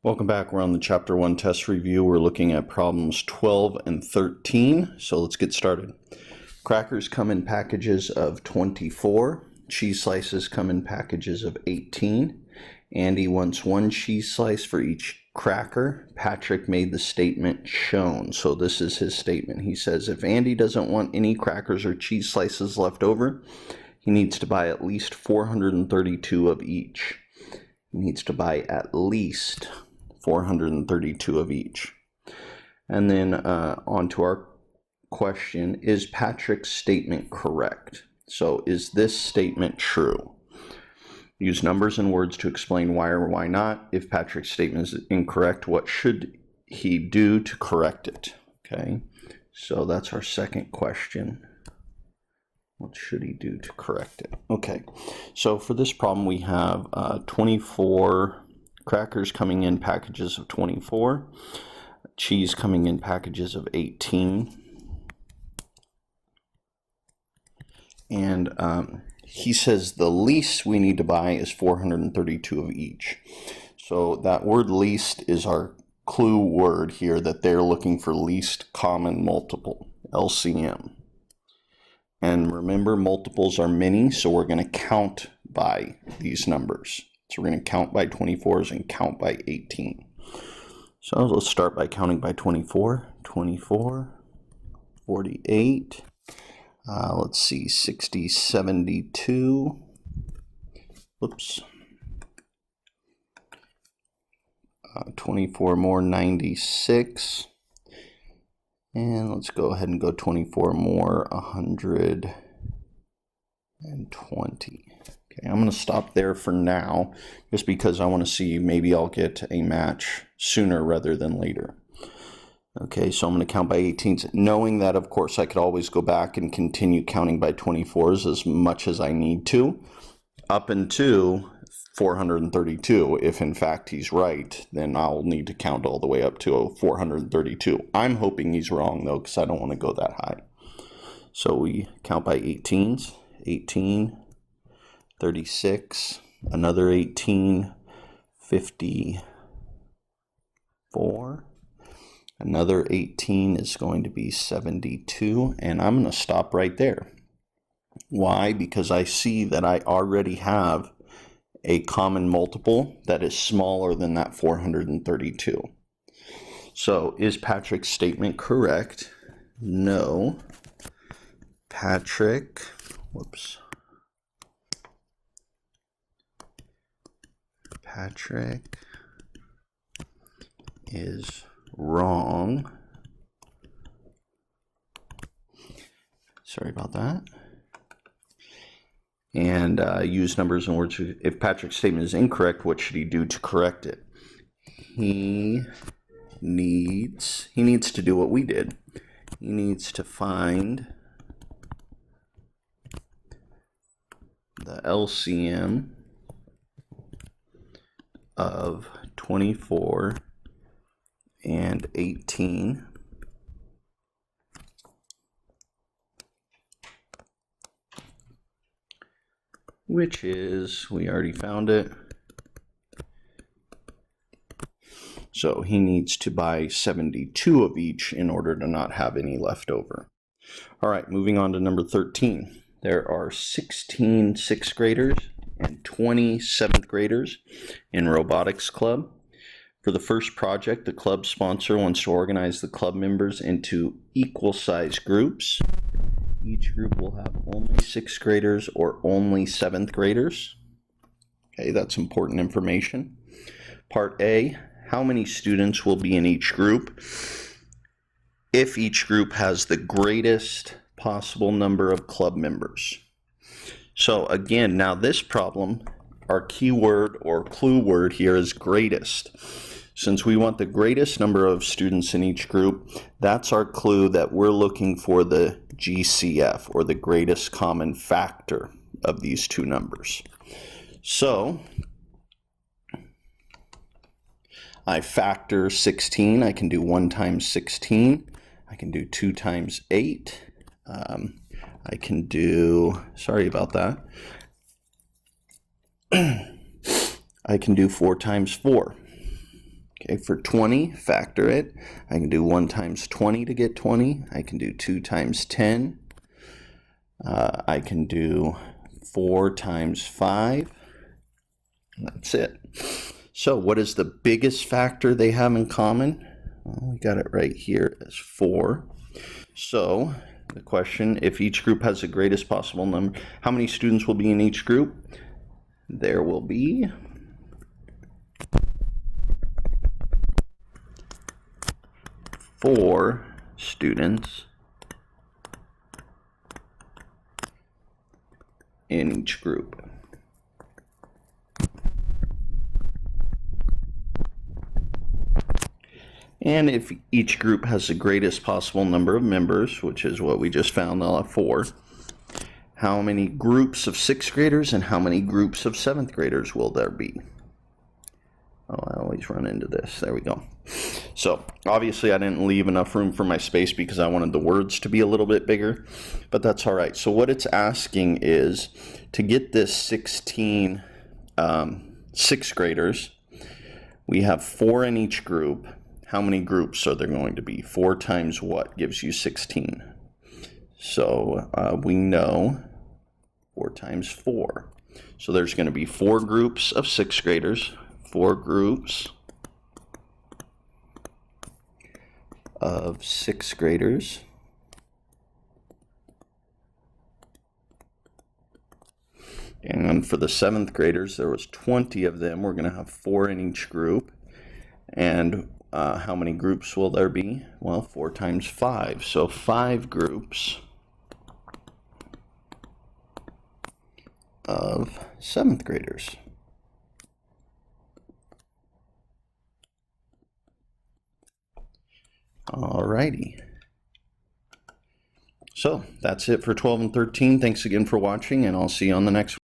Welcome back. We're on the Chapter 1 test review. We're looking at problems 12 and 13. So let's get started. Crackers come in packages of 24. Cheese slices come in packages of 18. Andy wants one cheese slice for each cracker. Patrick made the statement shown. So this is his statement. He says if Andy doesn't want any crackers or cheese slices left over, he needs to buy at least 432 of each. He needs to buy at least 432 of each. And then on to our question, is Patrick's statement correct? So is this statement true? Use numbers and words to explain why or why not. If Patrick's statement is incorrect, what should he do to correct it? Okay, so that's our second question. What should he do to correct it? Okay, so for this problem we have 24 crackers coming in packages of 24, cheese coming in packages of 18, and he says the least we need to buy is 432 of each. So that word least is our clue word here, that they're looking for least common multiple, LCM. And remember, multiples are many, so we're going to count by these numbers. So we're going to count by 24s and count by 18. So let's start by counting by 24. 24, 48, let's see, 60, 72. Whoops. 24 more, 96. And let's go ahead and go 24 more, 120. Okay, I'm going to stop there for now, just because I want to see maybe I'll get a match sooner rather than later. Okay, so I'm going to count by 18s, knowing that, of course, I could always go back and continue counting by 24s as much as I need to, up until 432. If in fact he's right, then I'll need to count all the way up to 432. I'm hoping he's wrong, though, because I don't want to go that high. So we count by 18s, 18, 36, another 18, 54, another 18 is going to be 72, and I'm going to stop right there. Why? Because I see that I already have a common multiple that is smaller than that 432. So is Patrick's statement correct? No. Patrick is wrong. Sorry about that. And use numbers and words. If Patrick's statement is incorrect, what should he do to correct it? He needs to do what we did. He needs to find the LCM of 24 and 18, which is, we already found it. So he needs to buy 72 of each in order to not have any left over. All right, moving on to number 13. There are 16 sixth graders and 20 seventh graders in Robotics Club. For the first project, the club sponsor wants to organize the club members into equal size groups. Each group will have only sixth graders or only seventh graders. Okay, that's important information. Part A, how many students will be in each group? If each group has the greatest possible number of club members. So again, now this problem, our keyword or clue word here is greatest. Since we want the greatest number of students in each group, that's our clue that we're looking for the GCF, or the greatest common factor of these two numbers. So I factor 16. I can do 1 times 16. I can do 2 times 8. I can do, sorry about that. I can do 4 times 4. Okay, for 20, factor it. I can do 1 times 20 to get 20. I can do 2 times 10. I can do 4 times 5. That's it. So what is the biggest factor they have in common? Well, we got it right here as 4. So the question, if each group has the greatest possible number, how many students will be in each group? There will be 4 students in each group. And if each group has the greatest possible number of members, which is what we just found, they'll have 4. How many groups of 6th graders and how many groups of 7th graders will there be? Oh, I always run into this. There we go. So obviously I didn't leave enough room for my space because I wanted the words to be a little bit bigger, but that's all right. So what it's asking is to get this 16 6th graders, we have 4 in each group. How many groups are there going to be? 4 times what gives you 16? So we know 4 times 4. So there's going to be 4 groups of 6th graders, 4 groups of 6th graders. And for the 7th graders, there was 20 of them. We're going to have 4 in each group. And how many groups will there be? Well, 4 times 5. So 5 groups of 7th graders. Alrighty. So that's it for 12 and 13. Thanks again for watching, and I'll see you on the next one.